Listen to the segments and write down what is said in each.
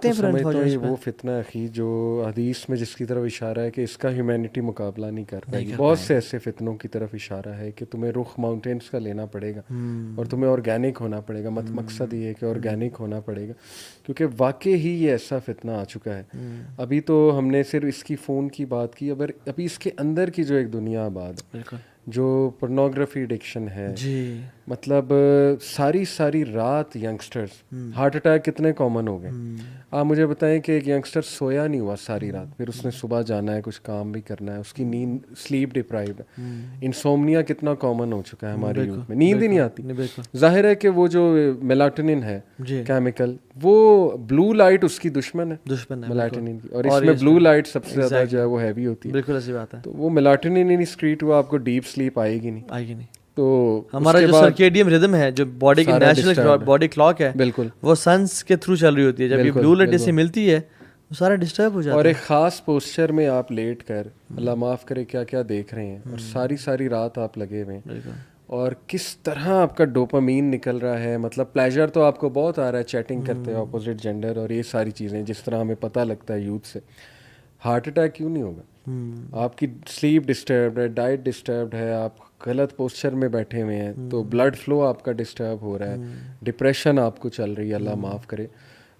सकते हैं फिर इन समझता हूँ फौजियों पे? वो फितना अखी जो हदीस में जिसकी तरफ इशारा है कि इसका ह्यूमैनिटी मुकाबला नहीं कर पाएगी। कर बहुत से ऐसे फितनों की तरफ इशारा है कि तुम्हें रुख माउंटेन्स का लेना पड़ेगा और तुम्हें ऑर्गेनिक होना पड़ेगा। मकसद ये है कि ऑर्गेनिक होना पड़ेगा, क्योंकि वाकई ही ये ऐसा फितना आ चुका है। अभी तो हमने सिर्फ इसकी फ़ोन की बात की, अभी इसके अंदर की जो एक दुनिया आबाद है, बिल्कुल जो पोर्नोग्राफी एडिक्शन है, जी। मतलब सारी रात यंगस्टर्स, हार्ट अटैक कितने कॉमन हो गए। आप मुझे बताएं कि एक यंगस्टर सोया नहीं हुआ सारी रात, फिर उसने सुबह जाना है, कुछ काम भी करना है, उसकी नींद, स्लीप डिप्राइव्ड है। इंसोम्निया कितना कॉमन हो चुका है हमारे यूथ में, नींद ही नहीं आती। बिल्कुल जाहिर है कि वो जो मेलाटोनिन है जी, केमिकल, वो ब्लू लाइट उसकी दुश्मन है दुश्मन है मेलाटोनिन की, और और इसमें ये ब्लू लाइट सबसे ज़्यादा Exactly. जो है वो हैवी होती है। बिल्कुल ऐसी बात है, तो वो मेलाटोनिन ही नहीं स्क्रीट हुआ, आपको डीप स्लीप आएगी नहीं। आएगी नहीं। तो हमारा उसके जो बाद सर्केडियम रिदम है, जो बॉडी की सारा नेचुरल disturbed है। बॉडी क्लॉक है, बिल्कुल, वो सन्स के थ्रू चल रही होती है। जब ये बिल्कुल, ब्लू लाइट बिल्कुल। से मिलती है वो सारा डिस्टर्ब हो जाता और है। एक ख़ास पोस्चर में आप लेट कर, अल्लाह माफ़ करे क्या क्या देख रहे हैं, और सारी रात आप लगे हुए हैं, बिल्कुल और किस तरह आपका डोपामीन निकल रहा है। मतलब प्लेजर तो आपको बहुत आ रहा है चैटिंग करते हैं अपोजिट जेंडर और ये सारी चीज़ें, जिस तरह हमें पता लगता है यूथ से। हार्ट अटैक क्यों नहीं होगा? आपकी स्लीप डिस्टर्ब्ड है, डाइट डिस्टर्ब्ड है, आप गलत पोस्चर में बैठे हुए हैं, तो ब्लड फ्लो आपका डिस्टर्ब हो रहा है, डिप्रेशन आपको चल रही है, अल्लाह माफ़ करे।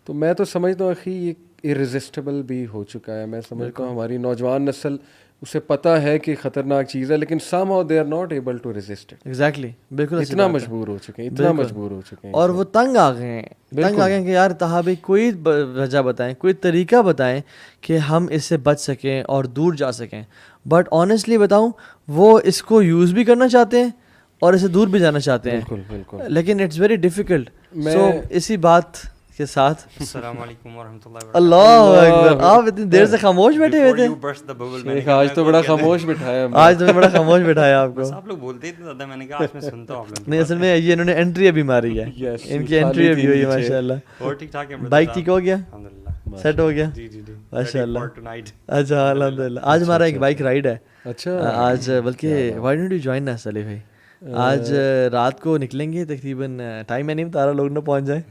तो मैं तो समझता हूँ अखी ये इररेजिस्टिबल भी हो चुका है। मैं समझता हूँ हमारी नौजवान नस्ल, उसे पता है कि ख़तरनाक चीज़ है, लेकिन somehow they are not able to resist it। Exactly, बिल्कुल ऐसी इतना बात है। मजबूर हो चुके हैं, इतना बिल्कुल। मजबूर हो चुके हैं और इसमें। वो तंग आ गए हैं, तंग आ गए हैं कि यार तहाबी कोई वजह बताएं, कोई तरीका बताएं कि हम इससे बच सकें और दूर जा सकें। बट ऑनेस्टली बताऊं, वो इसको यूज़ भी करना चाहते हैं और इससे दूर भी जाना चाहते हैं, बिल्कुल बिल्कुल। लेकिन इट्स वेरी डिफिकल्ट। मैं- सो इसी बात के साथ अस्सलाम वालेकुम वरहमतुल्लाहि अल्लाह अकबर, आप इतनी देर से खामोश बैठे हुए थे। शेख आज तो बड़ा खामोश बिठाया हमने। आज तुमने बड़ा खामोश बिठाया आपको। बस आप लोग बोलते ही इतने ज्यादा, मैंने कहा आज मैं सुनता हूँ आप लोग। नहीं, असल में ये इन्होंने एंट्री अभी मारी है, Yes, इनकी खाली एंट्री अभी थी हुई है नीचे। माशाल्लाह। और ठीक ठाक है, बाइक ठीक हो गया, अल्हम्दुलिल्लाह, सेट हो गया, जी जी जी, माशाल्लाह। Ready for tonight। अच्छा अल्हम्दुलिल्लाह। आज हमारा एक बाइक राइड है अच्छा, आज, बल्कि why don't you join us Ali भाई? आज रात को निकलेंगे तकरीबन, टाइम मैं नहीं बता रहा, लोग ना पहुंच जाए।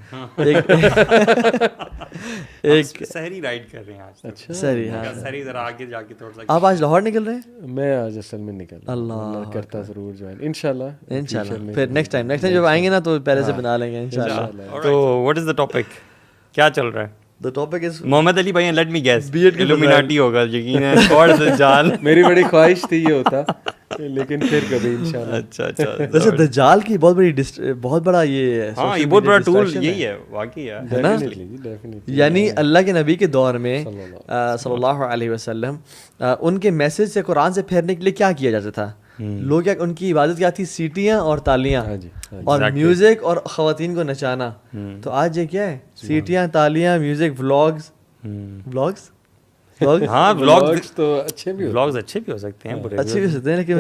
एक सहरी राइड कर रहे हैं आज। अच्छा। सही, हाँ। सहरी जरा आगे जाके थोड़ा सा। आप आज लाहौर निकल रहे हैं? मैं आज असल में निकल रहा हूं। अल्लाह करता ज़रूर ज्वाइन इंशाल्लाह। इंशाल्लाह। फिर नेक्स्ट टाइम जब आएंगे ना तो पहले से बना लेंगे इंशाल्लाह। तो व्हाट इज द टॉपिक, क्या चल रहा है? The topic is Mohammad Ali भाई, लेट मी गेस, Beard की इल्यूमिनाटी होगा यकीन है, और दज्जाल। मेरी बड़ी ख्वाहिश थी ये होता, लेकिन फिर कभी इंशाल्लाह। अच्छा अच्छा, वैसे दज्जाल की बहुत बड़ा ये हाँ ये social बहुत media बड़ा टूल distraction यही है, वाकई है। है ना? डेफिनेटली। यानी अल्लाह के नबी के दौर में सल्लल्लाहु सल्लल्लाहु अलैहि वसल्लम उनके मैसेज से कुरान से फेरने के लिए क्या किया जाता था? लोग क्या, उनकी इबादत क्या थी? सीटियाँ और तालियाँ हाँ जी, हाँ जी। और Exactly. म्यूजिक और ख़वातीन को नचाना। तो आज ये क्या है? सीटियाँ, तालियाँ, म्यूजिक, व्लॉग्स व्लॉग्स व्लॉग्स हाँ व्लॉग्स तो अच्छे भी होते व्लॉग्स अच्छे भी हो सकते हैं, बुरे अच्छे भी हो सकते हैं, लेकिन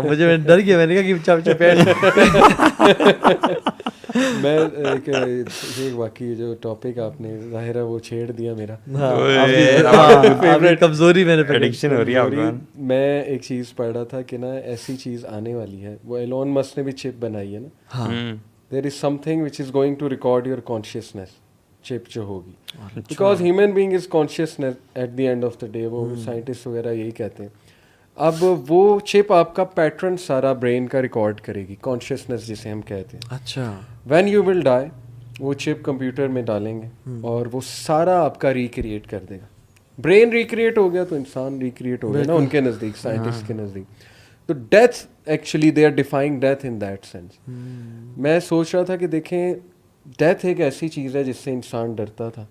मुझे डर गया, मैंने कहा कि चपेट हैं। मैं एक वाकई जो टॉपिक आपने जाहिर है वो छेड़ दिया मेरा। आपकी कमजोरी मैंने पकड़ी। एडिक्शन हो रही है आपको। मैं एक चीज़ पढ़ रहा था कि ना ऐसी चीज़ आने वाली है, वो एलोन मस्क ने भी चिप बनाई है ना। There is something which is going to record your consciousness, chip जो होगी, because human being is consciousness at the end of the day, वो साइंटिस्ट वगैरह यही कहते हैं। अब वो चिप आपका पैटर्न सारा ब्रेन का रिकॉर्ड करेगी, कॉन्शियसनेस जिसे हम कहते हैं। अच्छा, व्हेन यू विल डाई, वो चिप कंप्यूटर में डालेंगे और वो सारा आपका रिक्रिएट कर देगा। ब्रेन रिक्रिएट हो गया तो इंसान रिक्रिएट हो गया ना उनके नज़दीक, साइंटिस्ट के नज़दीक। तो death actually they are defying death in that sense. मैं सोच रहा था कि देखें, डेथ एक ऐसी चीज़ है जिससे इंसान डरता था,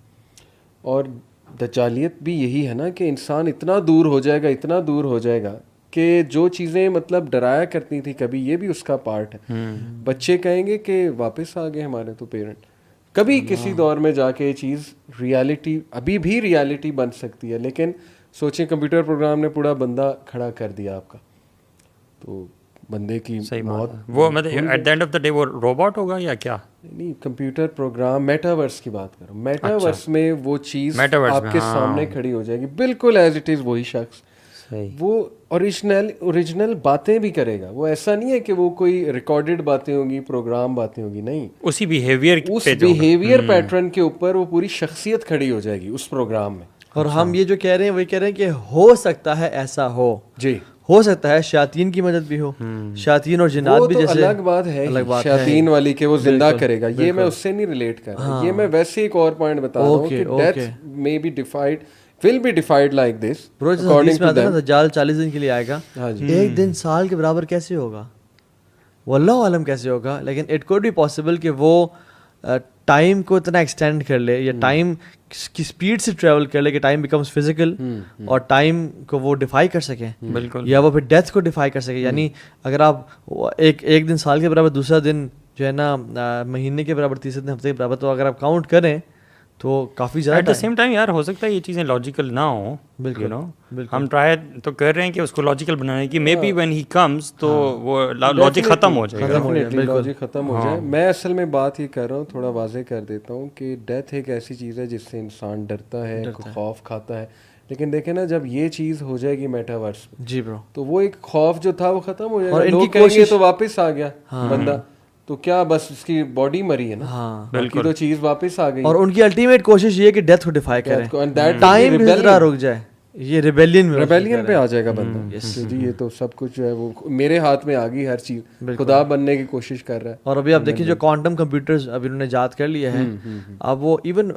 और दज्जालियत भी यही है ना कि इंसान इतना दूर हो जाएगा, इतना दूर हो जाएगा कि जो चीज़ें मतलब डराया करती थी कभी, ये भी उसका पार्ट है। बच्चे कहेंगे कि वापस आ गए हमारे तो पेरेंट। कभी किसी दौर में जाके ये चीज़ रियलिटी, अभी भी रियलिटी बन सकती है, लेकिन सोचें कंप्यूटर प्रोग्राम ने पूरा बंदा खड़ा कर दिया आपका, तो बंदे की सही मौत बात। वो मतलब eight the end of the day वो रोबोट होगा या क्या? नहीं, कंप्यूटर प्रोग्राम, मेटावर्स की बात करो। मेटावर्स में वो चीज़ Metaverse में, आपके हाँ। सामने खड़ी हो जाएगी, बिल्कुल एज इट इज़ वही शख्स। सही वो ओरिजिनल बातें भी करेगा। वो ऐसा नहीं है कि वो कोई रिकॉर्डेड बातें होंगी, प्रोग्राम बातें होंगी, नहीं, उसी बिहेवियर उस बिहेवियर पैटर्न के ऊपर वो पूरी शख्सियत खड़ी हो जाएगी उस प्रोग्राम में। और हम ये जो कह रहे हैं वही कह रहे हैं कि हो सकता है ऐसा जी, हो सकता है शयातीन की मदद भी हो, शयातीन और जिन्नात वो भी तो जैसे अलग बात है, अलग बात शयातीन है। वाली के वो जिंदा बिल्कुल, करेगा, ये मैं उससे नहीं रिलेट कर रहा। ये मैं वैसे एक और पॉइंट बता रहा हूँ कि death may be डिफाइड, will be डिफाइड like this bro, जैसे हदीस में आता है ना दज्जाल 40 दिन के लिए आएगा, एक दिन साल के बराबर कैसे होगा, वो अल्लाह आलम कैसे होगा, लेकिन इट कुड बी पॉसिबल कि वो टाइम को इतना एक्सटेंड कर ले या टाइम की स्पीड से ट्रेवल कर ले कि टाइम बिकम्स फिजिकल और टाइम को वो डिफाई कर सके, बिल्कुल, या वो फिर डेथ को डिफाई कर सके। यानी अगर आप एक दिन साल के बराबर, दूसरा दिन जो है ना महीने के बराबर, तीसरे दिन हफ्ते के बराबर, तो अगर आप काउंट करें तो काफ़ी ज़्यादा एट द सेम टाइम यार हो सकता है ये चीज़ें लॉजिकल ना हो, बिल्कुल, यू नो, हम ट्राई तो कर रहे हैं कि उसको लॉजिकल बनाने की, may be when he comes तो वो लॉजिक खत्म हो जाएगा, लॉजिक खत्म हो जाए। मैं असल में बात ये कर रहा हूँ, थोड़ा वाजे कर देता हूँ कि डेथ एक ऐसी चीज़ है जिससे इंसान डरता है, खौफ खाता है, लेकिन देखें ना जब ये चीज़ हो जाएगी मेटावर्स में, जी ब्रो, तो वो एक खौफ जो था वो खत्म हो जाएगा। और इनकी लोग कहेंगे तो वापस आ गया बंदा, तो क्या बस उसकी बॉडी मरी है ना, बाकी तो चीज वापस आ गई। और उनकी अल्टीमेट कोशिश ये है कि डेथ को डिफाई करें, टाइम भी जरा रुक जाए, ये रिबेलियन पे आ जाएगा बंदा। जी, ये तो सब कुछ जो है वो मेरे हाथ में आ गई, हर चीज खुदा बनने की कोशिश कर रहा है। और अभी आप देखिए जो क्वांटम कंप्यूटर्स अभी उन्होंने याद कर लिया है, अब वो इवन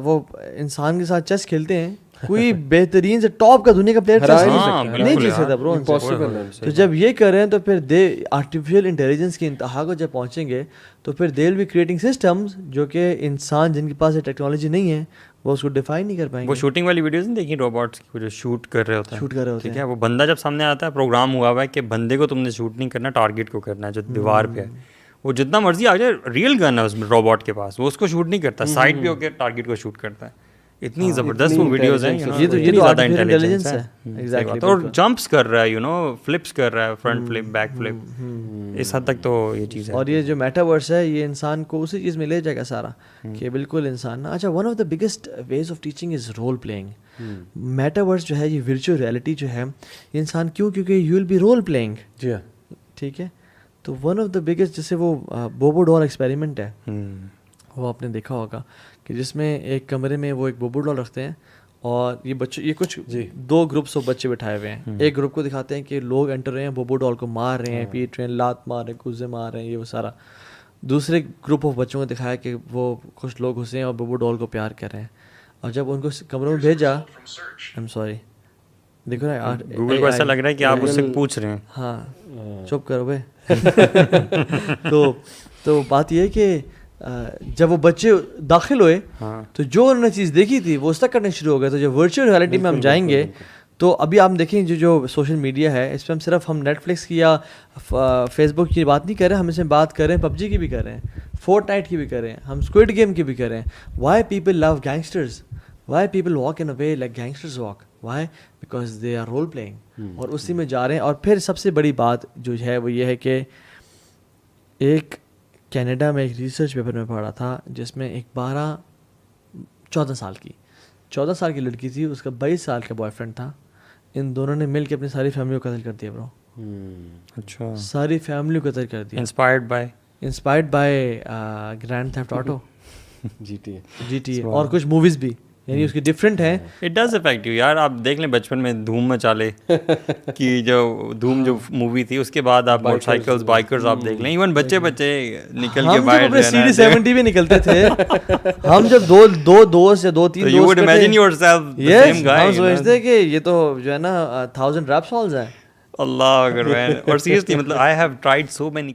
वो इंसान के साथ चेस खेलते हैं, कोई बेहतरीन से टॉप का दुनिया का प्लेयर नहीं जीत सकता ब्रो, इम्पॉसिबल। तो जब ये कर रहे हैं तो फिर दे आर्टिफिशियल इंटेलिजेंस की इंतहा को जब पहुंचेंगे तो फिर they will be creating systems जो कि इंसान जिनके पास ये टेक्नोलॉजी नहीं है वो उसको डिफाइन नहीं कर पाएंगे। वो शूटिंग वाली वीडियोस नहीं देखी रोबोट्स की, जो शूट कर रहे होते हैं, ठीक है, वो बंदा जब सामने आता है, प्रोग्राम हुआ हुआ है कि बंदे को तुमने शूट नहीं करना, टारगेट को करना है जो दीवार पे है, वो जितना मर्जी आ जाए, रियल गन है उस रोबोट के पास, वो उसको शूट नहीं करता, साइड पे होकर टारगेट को शूट करता है। इतनी जबरदस्त वो वीडियोस हैं, ये तो ज़्यादा इंटेलिजेंस है, एग्जैक्टली, और जंप्स कर रहा है, यू नो, फ्लिप्स कर रहा है, फ्रंट फ्लिप, बैक फ्लिप, इस हद तक तो ये चीज़ है। और ये जो मेटावर्स है ये इंसान को उसी चीज़ में ले जाएगा सारा, कि बिल्कुल इंसान ना। अच्छा, one of the biggest ways of teaching is role playing. Metaverse जो है, ये वर्चुअल रियलिटी जो है, इंसान क्योंकि you will be role playing, जी हाँ, ठीक है। तो वन ऑफ द बिगेस्ट, जैसे वो बोबो डॉल एक्सपेरिमेंट है, वो आपने देखा होगा कि जिसमें एक कमरे में वो एक बोबो डॉल रखते हैं और ये बच्चे, ये कुछ 2 ग्रुप्स ऑफ बच्चे बिठाए हुए हैं। एक ग्रुप को दिखाते हैं कि लोग एंटर रहे हैं, बोबो डॉल को मार रहे हैं, पीट रहे हैं, लात मार रहे हैं, गुस्से मार रहे हैं, ये वो सारा। दूसरे ग्रुप ऑफ बच्चों को दिखाया कि वो कुछ लोग घुसे हैं और बोबो डॉल को प्यार कर रहे हैं। और जब उनको कमरों में भेजा, आई एम सॉरी, देखो ना गूगल को ऐसा लग रहा है कि आप उससे पूछ रहे हैं। हाँ, चुप करो बे। तो बात ये है कि जब वो बच्चे दाखिल हुए तो जो उन्होंने चीज़ देखी थी वो उसका करने शुरू हो गए। तो जब वर्चुअल रियलिटी में हम जाएंगे तो अभी आप देखें जो सोशल मीडिया है, इस पर हम सिर्फ हम नेटफ्लिक्स की या फेसबुक की बात नहीं कर रहे, हम इसमें बात कर रहे हैं पबजी की भी कर रहे हैं, फोर्टनाइट की भी कर रहे हैं, हम स्क्विड गेम की भी कर रहे हैं। Why people love gangsters, why people walk in a way like gangsters walk, why, because they are role playing, और उसी में जा रहे हैं। और फिर सबसे बड़ी बात जो है वो ये है कि एक कनाडा में एक रिसर्च पेपर में पढ़ा था जिसमें एक 14 साल की लड़की थी, उसका 22 साल का बॉयफ्रेंड था। इन दोनों ने मिल के अपनी सारी फैमिली को कत्ल कर दिया ब्रो। अच्छा, सारी फैमिली को कत्ल कर दिया। Inspired by grand theft auto, GTA और कुछ मूवीज भी, यानी उसकी डिफरेंट है। इट डज अफेक्ट यू यार। आप देख लें बचपन में धूम मचाले कि जो धूम जो मूवी थी, उसके बाद आप मोटरसाइकिल्स, बाइकर्स आप देख लें, इवन बच्चे निकल के बाहर CD70 भी निकलते थे। हम जब दो दोस्त या 2-3 you would imagine yourself the same guy, हम सोचते कि ये तो जो है ना 1000 रैप सॉन्ग्स हैं। अल्लाह अकबर। और सीरियसली मतलब I have tried so many